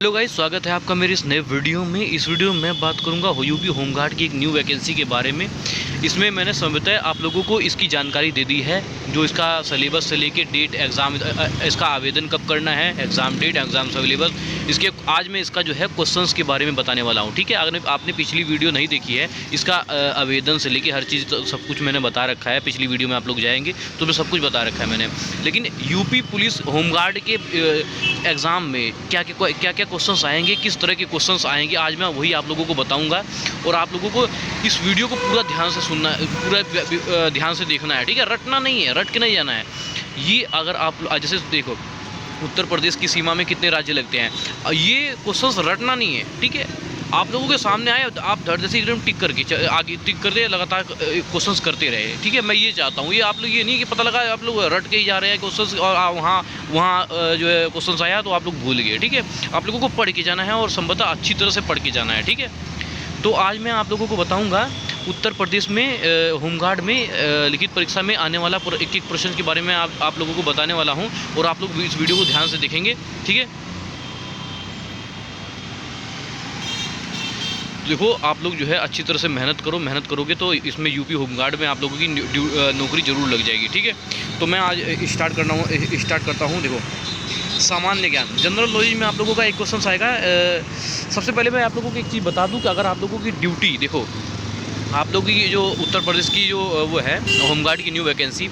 Hello guys, स्वागत है आपका मेरे इस नए वीडियो में। इस वीडियो में मैं बात करूंगा यूपी होमगार्ड की एक न्यू वैकेंसी के बारे में। इसमें मैंने संभवतः आप लोगों को इसकी जानकारी दे दी है, जो इसका सिलेबस से लेके डेट, एग्ज़ाम, इसका आवेदन कब करना है, एग्ज़ाम डेट, एग्ज़ाम सिलेबस, इसके आज मैं इसका जो है क्वेश्चंस के बारे में बताने वाला हूँ। ठीक है, अगर आपने पिछली वीडियो नहीं देखी है, इसका आवेदन से लेके हर चीज़ सब कुछ मैंने बता रखा है। पिछली वीडियो में आप लोग जाएंगे तो मैं सब कुछ बता रखा है मैंने। लेकिन यूपी पुलिस होमगार्ड के एग्ज़ाम में क्या क्या क्वेश्चंस आएंगे, किस तरह के क्वेश्चंस आएंगे, आज मैं वही आप लोगों को बताऊंगा। और आप लोगों को इस वीडियो को पूरा ध्यान से सुनना, पूरा ध्यान से देखना है। ठीक है, रटना नहीं है, रट के नहीं जाना है। ये अगर आप जैसे देखो, उत्तर प्रदेश की सीमा में कितने राज्य लगते हैं, ये क्वेश्चंस रटना नहीं है। ठीक है, आप लोगों के सामने आए तो आप धड़ से एकदम टिक करके आगे टिक करते लगातार क्वेश्चंस करते रहे। ठीक है, मैं ये चाहता हूँ। ये आप लोग ये नहीं कि पता लगा आप लोग रट के ही जा रहे हैं क्वेश्चंस, और वहाँ जो है क्वेश्चंस आया तो आप लोग भूल गए। ठीक है, आप लोगों को पढ़ के जाना है और संभवतः अच्छी तरह से पढ़ के जाना है। ठीक है, तो आज मैं आप लोगों को बताऊँगा उत्तर प्रदेश में होमगार्ड में लिखित परीक्षा में आने वाला एक एक प्रश्न के बारे में आप लोगों को बताने वाला हूँ, और आप लोग इस वीडियो को ध्यान से देखेंगे। ठीक है, देखो आप लोग जो है अच्छी तरह से मेहनत करो। मेहनत करोगे तो इसमें यूपी होमगार्ड में आप लोगों की नौकरी ज़रूर लग जाएगी। ठीक है, तो मैं आज स्टार्ट करता हूँ। देखो, सामान्य ज्ञान, जनरल नॉलेज में आप लोगों का एक क्वेश्चन आएगा। सबसे पहले मैं आप लोगों को एक चीज़ बता दूं कि अगर आप लोगों की ड्यूटी, देखो आप लोगों की जो उत्तर प्रदेश की जो वो है होमगार्ड की न्यू वैकेंसी,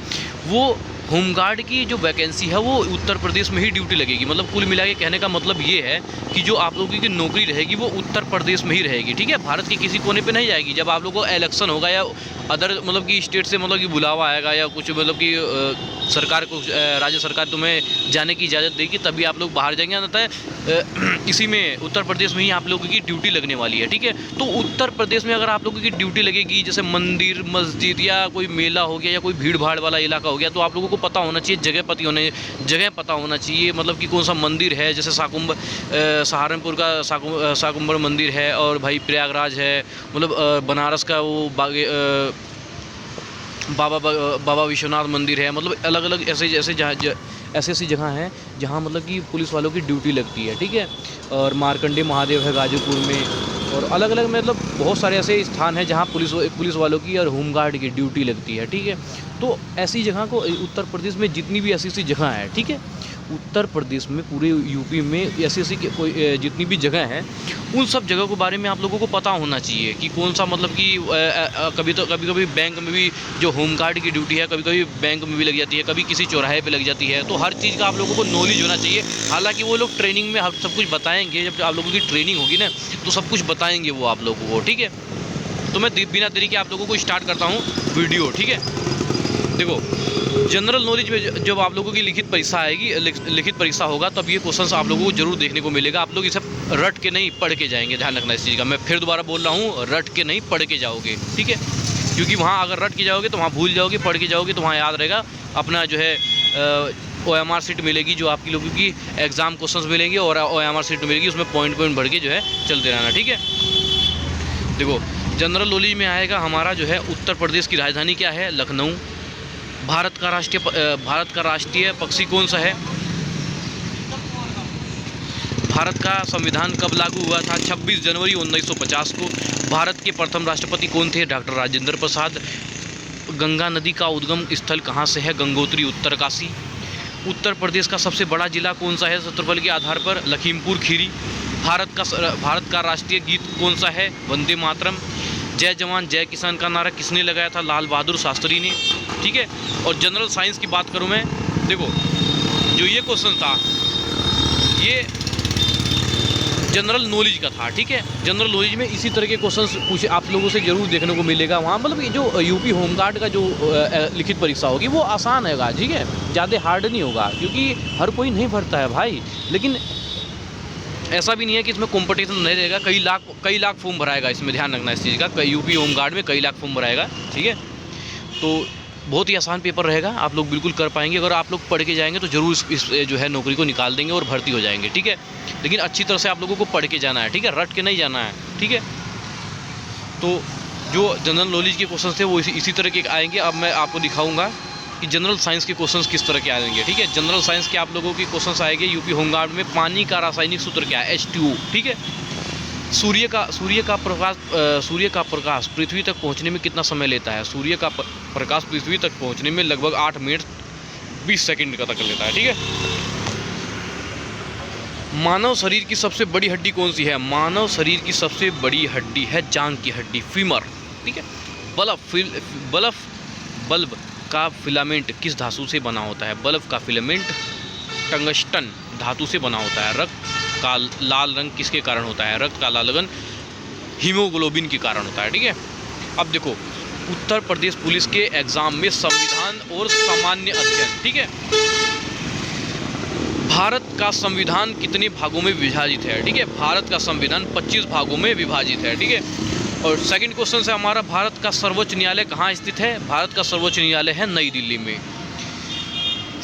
वो होमगार्ड की जो वैकेंसी है वो उत्तर प्रदेश में ही ड्यूटी लगेगी। मतलब कुल मिला के कहने का मतलब ये है कि जो आप लोगों की नौकरी रहेगी वो उत्तर प्रदेश में ही रहेगी। ठीक है, भारत के किसी कोने पे नहीं जाएगी। जब आप लोगों को इलेक्शन होगा या अदर मतलब कि स्टेट से मतलब कि बुलावा आएगा या कुछ मतलब कि सरकार को, राज्य सरकार तुम्हें जाने की इजाज़त देगी, तभी आप लोग बाहर जाएंगे। अतः इसी में उत्तर प्रदेश में ही आप लोगों की ड्यूटी लगने वाली है। ठीक है, तो उत्तर प्रदेश में अगर आप लोगों की ड्यूटी लगेगी, जैसे मंदिर, मस्जिद या कोई मेला हो गया या कोई भीड़ भाड़ वाला इलाका हो गया, तो आप लोगों को पता होना चाहिए, जगह पता होना चाहिए। मतलब कि कौन सा मंदिर है, जैसे सहारनपुर का साकुम्बर मंदिर है, और भाई प्रयागराज है, मतलब बनारस का वो बाबा विश्वनाथ मंदिर है। मतलब अलग अलग ऐसी जगह हैं जहाँ मतलब कि पुलिस वालों की ड्यूटी लगती है। ठीक है, और मार्कंडे महादेव है गाजीपुर में, और अलग अलग मतलब बहुत सारे ऐसे स्थान हैं जहाँ पुलिस वालों की और होमगार्ड की ड्यूटी लगती है। ठीक है, तो ऐसी जगह को उत्तर प्रदेश में जितनी भी ऐसी जगह है, ठीक है, उत्तर प्रदेश में पूरे यूपी में ऐसी कोई जितनी भी जगह हैं, उन सब जगहों के बारे में आप लोगों को पता होना चाहिए कि कौन सा मतलब कि कभी बैंक में भी जो होमगार्ड की ड्यूटी है, कभी बैंक में भी लग जाती है, कभी किसी चौराहे पे लग जाती है। तो हर चीज़ का आप लोगों को नॉलेज होना चाहिए। हालांकि वो लोग ट्रेनिंग में सब कुछ बताएंगे, जब आप लोगों की ट्रेनिंग होगी ना तो सब कुछ बताएंगे वो आप लोगों को। ठीक है, तो मैं बिना देरी के आप लोगों को स्टार्ट करता हूँ वीडियो। ठीक है, देखो जनरल नॉलेज में जब आप लोगों की लिखित परीक्षा आएगी, लिखित परीक्षा होगा, तब ये क्वेश्चंस आप लोगों को जरूर देखने को मिलेगा। आप लोग इसे रट के नहीं, पढ़ के जाएंगे। ध्यान रखना इस चीज़ का, मैं फिर दोबारा बोल रहा हूँ, रट के नहीं, पढ़ के जाओगे। ठीक है, क्योंकि वहाँ अगर रट के जाओगे तो वहाँ भूल जाओगे, पढ़ के जाओगे तो वहाँ याद रहेगा। अपना जो है OMR सीट मिलेगी, जो आपकी लोगों की एग्ज़ाम क्वेश्चंस मिलेंगे, और OMR सीट मिलेगी, उसमें पॉइंट भर के जो है चलते रहना। ठीक है, देखो जनरल नॉलेज में आएगा हमारा जो है उत्तर प्रदेश की राजधानी क्या है, लखनऊ। भारत का राष्ट्रीय पक्षी कौन सा है। भारत का संविधान कब लागू हुआ था, 26 जनवरी 1950 को। भारत के प्रथम राष्ट्रपति कौन थे, डॉक्टर राजेंद्र प्रसाद। गंगा नदी का उद्गम स्थल कहाँ से है, गंगोत्री, उत्तरकाशी। उत्तर प्रदेश का सबसे बड़ा जिला कौन सा है क्षेत्रफल के आधार पर, लखीमपुर खीरी। भारत का राष्ट्रीय गीत कौन सा है, वंदे मातरम। जय जवान जय किसान का नारा किसने लगाया था, लाल बहादुर शास्त्री ने। ठीक है, और जनरल साइंस की बात करूं मैं, देखो जो ये क्वेश्चन था ये जनरल नॉलेज का था। ठीक है, जनरल नॉलेज में इसी तरह के क्वेश्चंस पूछे आप लोगों से जरूर देखने को मिलेगा वहाँ। मतलब ये जो यूपी होमगार्ड का जो लिखित परीक्षा होगी वो आसान होगा। ठीक है, ज़्यादा हार्ड नहीं होगा, क्योंकि हर कोई नहीं भरता है भाई। लेकिन ऐसा भी नहीं है कि इसमें कंपटीशन नहीं रहेगा। कई लाख फॉर्म भराएगा इसमें, ध्यान रखना इस चीज़ का। यूपी होमगार्ड में कई लाख फॉर्म भराएगा। ठीक है, तो बहुत ही आसान पेपर रहेगा, आप लोग बिल्कुल कर पाएंगे। अगर आप लोग पढ़ के जाएंगे तो ज़रूर इस जो है नौकरी को निकाल देंगे और भर्ती हो जाएंगे। ठीक है, लेकिन अच्छी तरह से आप लोगों को पढ़ के जाना है। ठीक है, रट के नहीं जाना है। ठीक है, तो जो जनरल नॉलेज के क्वेश्चन थे वो इसी तरह के आएंगे। अब मैं आपको दिखाऊंगा कि जनरल साइंस के क्वेश्चंस किस तरह के आएंगे, ठीक है। जनरल साइंस के आप लोगों के क्वेश्चंस आएंगे यूपी होमगार्ड में, पानी का रासायनिक सूत्र क्या है, H2O, ठीक है। सूर्य का प्रकाश पृथ्वी तक पहुंचने में कितना समय लेता है? सूर्य का प्रकाश पृथ्वी तक पहुंचने में लगभग 8 मिनट 20 सेकंड का तक लेता है, ठीक है। मानव शरीर की सबसे बड़ी हड्डी कौन सी है? मानव शरीर की सबसे बड़ी हड्डी है जांघ की हड्डी, फीमर, ठीक है। बल्ब का फिलामेंट किस धातु से बना होता है? बल्ब का फिलामेंट टंगस्टन धातु से बना होता है। रक्त का लाल रंग किसके कारण होता है? रक्त का लाल रंग हीमोग्लोबिन के कारण होता है, ठीक है। अब देखो, उत्तर प्रदेश पुलिस के एग्जाम में संविधान और सामान्य अध्ययन, ठीक है। भारत का संविधान कितने भागों में विभाजित है? ठीक है, भारत का संविधान 25 भागों में विभाजित है, ठीक है। और सेकंड क्वेश्चन से हमारा, भारत का सर्वोच्च न्यायालय कहाँ स्थित है? भारत का सर्वोच्च न्यायालय है नई दिल्ली में।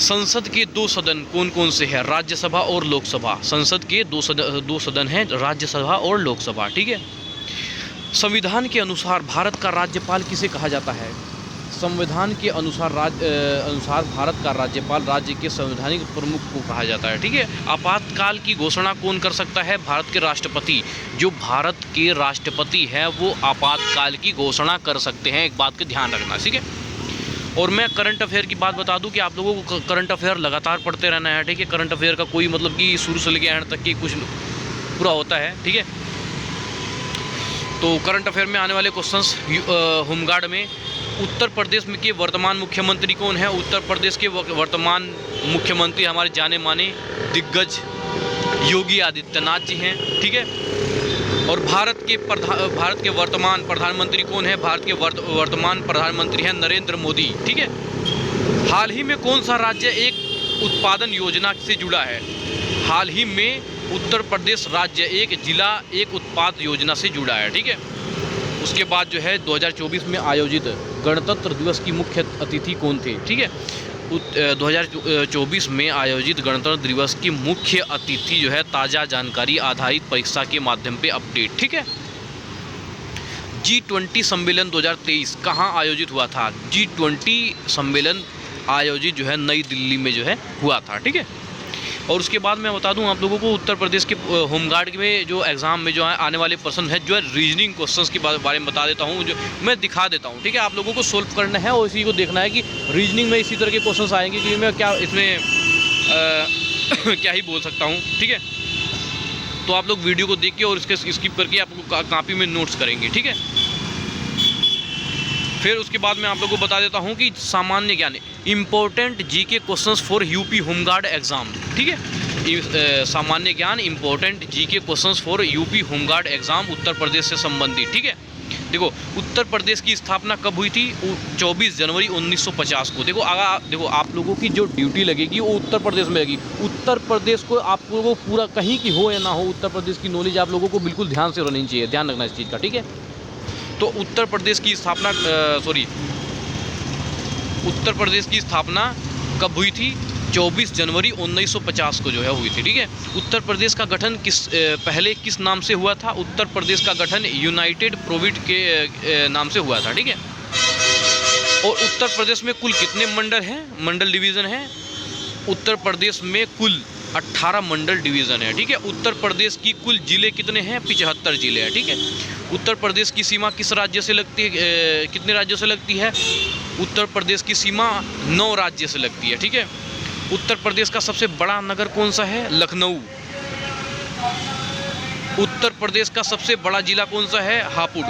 संसद के 2 सदन कौन कौन से हैं? राज्यसभा और लोकसभा। संसद के 2 सदन हैं, राज्यसभा और लोकसभा, ठीक है। संविधान के अनुसार भारत का राज्यपाल किसे कहा जाता है? संविधान के अनुसार भारत का राज्यपाल राज्य के संवैधानिक प्रमुख को कहा जाता है, ठीक है। आपातकाल की घोषणा कौन कर सकता है? भारत के राष्ट्रपति। जो भारत के राष्ट्रपति हैं वो आपातकाल की घोषणा कर सकते हैं, एक बात का ध्यान रखना, ठीक है। और मैं करंट अफेयर की बात बता दूं कि आप लोगों को करंट अफेयर लगातार पढ़ते रहना है, ठीक है। करंट अफेयर का कोई मतलब कि शुरू से लेकर एंड तक की कुछ पूरा होता है, ठीक है। तो करंट अफेयर में आने वाले क्वेश्चंस, होमगार्ड में उत्तर प्रदेश में के वर्तमान मुख्यमंत्री कौन है? उत्तर प्रदेश के वर्तमान मुख्यमंत्री हमारे जाने माने दिग्गज योगी आदित्यनाथ जी हैं, ठीक है। और भारत के वर्तमान प्रधानमंत्री कौन है? भारत के वर्तमान प्रधानमंत्री हैं नरेंद्र मोदी, ठीक है। हाल ही में कौन सा राज्य एक उत्पादन योजना से जुड़ा है? हाल ही में उत्तर प्रदेश राज्य एक जिला एक उत्पाद योजना से जुड़ा है, ठीक है। उसके बाद जो है 2024 में आयोजित गणतंत्र दिवस की मुख्य अतिथि कौन थे? ठीक है, 2024 में आयोजित गणतंत्र दिवस की मुख्य अतिथि जो है ताज़ा जानकारी आधारित परीक्षा के माध्यम पे अपडेट, ठीक है। G20 सम्मेलन 2023 कहाँ आयोजित हुआ था? G20 सम्मेलन आयोजित जो है नई दिल्ली में जो है हुआ था, ठीक है। और उसके बाद मैं बता दूं आप लोगों को, उत्तर प्रदेश के होमगार्ड में जो एग्ज़ाम में जो है आने वाले प्रश्न है जो है रीजनिंग क्वेश्चंस के बारे में बता देता हूं, जो मैं दिखा देता हूं, ठीक है। आप लोगों को सोल्व करना है और इसी को देखना है कि रीजनिंग में इसी तरह के क्वेश्चंस आएंगे कि मैं क्या इसमें क्या ही बोल सकता हूँ, ठीक है। तो आप लोग वीडियो को देख के और इसके स्किप करके आप लोग कॉपी में नोट्स करेंगे, ठीक है। फिर उसके बाद मैं आप लोगों को बता देता हूं कि सामान्य ज्ञान, important GK questions for UP home guard exam, ठीक है। सामान्य ज्ञान important GK questions for UP home guard exam Uttar Pradesh से संबंधित, ठीक है। देखो, उत्तर प्रदेश की स्थापना कब हुई थी? 24 जनवरी 1950 को। देखो आप लोगों की जो ड्यूटी लगेगी वो उत्तर प्रदेश में लगेगी। उत्तर प्रदेश को आप लोगों को पूरा, कहीं की हो या ना हो, उत्तर प्रदेश की नॉलेज आप लोगों को बिल्कुल ध्यान से रहनी चाहिए, ध्यान रखना इस चीज़ का, ठीक है। तो उत्तर प्रदेश की स्थापना कब हुई थी? 24 जनवरी 1950 को जो है हुई थी, ठीक है। उत्तर प्रदेश का गठन पहले किस नाम से हुआ था? उत्तर प्रदेश का गठन यूनाइटेड प्रोविंस के नाम से हुआ था, ठीक है। और उत्तर प्रदेश में कुल कितने मंडल डिवीज़न हैं? उत्तर प्रदेश में कुल 18 मंडल डिवीज़न है, ठीक है। उत्तर प्रदेश की कुल जिले कितने हैं? 75 जिले हैं, ठीक है। उत्तर प्रदेश की सीमा किस राज्य से लगती है? कितने राज्यों से लगती है? उत्तर प्रदेश की सीमा 9 राज्य से लगती है, ठीक है। उत्तर प्रदेश का सबसे बड़ा नगर कौन सा है? लखनऊ। उत्तर प्रदेश का सबसे बड़ा जिला कौन सा है? हापुड़।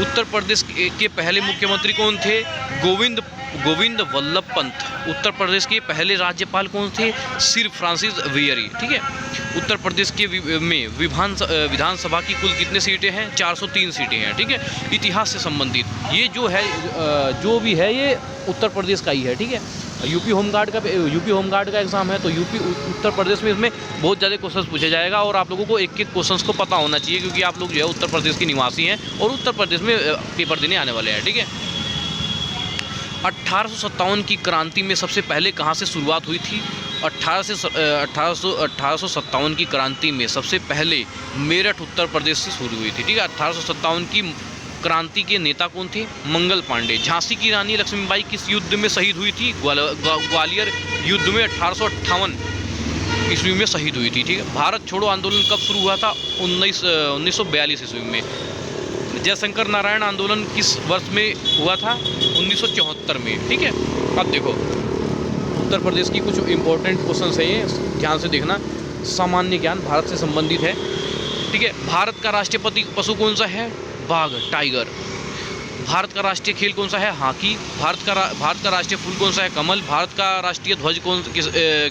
उत्तर प्रदेश के पहले मुख्यमंत्री कौन थे? गोविंद वल्लभ पंत। उत्तर प्रदेश के पहले राज्यपाल कौन थे? सिर फ्रांसिस वियरी, ठीक है। उत्तर प्रदेश के विधानसभा की कुल कितने सीटें हैं? 403 सीटें हैं, ठीक है। इतिहास से संबंधित ये जो है, जो भी है ये उत्तर प्रदेश का ही है, ठीक है। यूपी होमगार्ड का एग्ज़ाम है, तो उत्तर प्रदेश में इसमें बहुत ज़्यादा क्वेश्चंस पूछा जाएगा और आप लोगों को एक क्वेश्चंस को पता होना चाहिए, क्योंकि आप लोग जो है उत्तर प्रदेश के निवासी हैं और उत्तर प्रदेश में पेपर देने आने वाले हैं, ठीक है। 1857 की क्रांति में सबसे पहले कहाँ से शुरुआत हुई थी? 1857 की क्रांति में सबसे पहले मेरठ उत्तर प्रदेश से शुरू हुई थी, ठीक है। 1857 की क्रांति के नेता कौन थे? मंगल पांडे। झांसी की रानी लक्ष्मीबाई किस युद्ध में शहीद हुई थी? ग्वालियर युद्ध में 1858 ईस्वी में शहीद हुई थी। ठीक है। भारत छोड़ो आंदोलन कब शुरू हुआ था? 1942 ईस्वी में। जयशंकर नारायण आंदोलन किस वर्ष में हुआ था? 1974 में। ठीक है। अब देखो उत्तर प्रदेश की कुछ इंपॉर्टेंट क्वेश्चन है, ये ध्यान से देखना। सामान्य ज्ञान भारत से संबंधित है। ठीक है। भारत का राष्ट्रीय पशु कौन सा है? बाघ, टाइगर। भारत का राष्ट्रीय खेल कौन सा है? हॉकी। भारत का राष्ट्रीय फूल कौन सा है? कमल। भारत का राष्ट्रीय ध्वज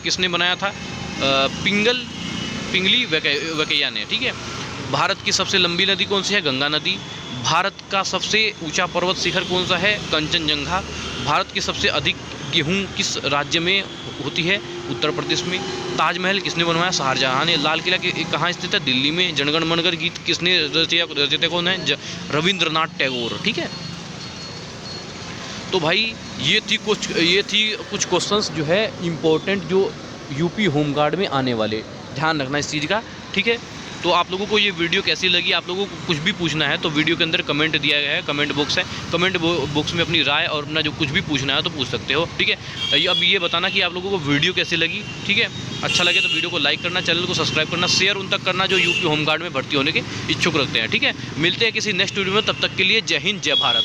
किसने बनाया था? पिंगली वेंकैया ने। ठीक है। भारत की सबसे लंबी नदी कौन सी है? गंगा नदी। भारत का सबसे ऊंचा पर्वत शिखर कौन सा है? कंचनजंगा। भारत की सबसे अधिक गेहूं किस राज्य में होती है? उत्तर प्रदेश में। ताजमहल किसने बनवाया? शाहजहां ने। लाल किला कहाँ स्थित है? दिल्ली में। जनगण मनगढ़ गीत किसने रचयिता कौन है? रविंद्रनाथ टैगोर। ठीक है। तो भाई ये थी कुछ क्वेश्चंस जो है इम्पोर्टेंट, जो यूपी होमगार्ड में आने वाले। ध्यान रखना इस चीज़ का। ठीक है। तो आप लोगों को ये वीडियो कैसी लगी? आप लोगों को कुछ भी पूछना है तो वीडियो के अंदर कमेंट दिया गया है, कमेंट बॉक्स है। कमेंट बॉक्स में अपनी राय और अपना जो कुछ भी पूछना है तो पूछ सकते हो। ठीक है। अब ये बताना कि आप लोगों को वीडियो कैसी लगी। ठीक है। अच्छा लगे तो वीडियो को लाइक करना, चैनल को सब्सक्राइब करना, शेयर उन तक करना जो यूपी होमगार्ड में भर्ती होने के इच्छुक रखते हैं। ठीक है। मिलते हैं किसी नेक्स्ट वीडियो में, तब तक के लिए जय हिंद, जय भारत।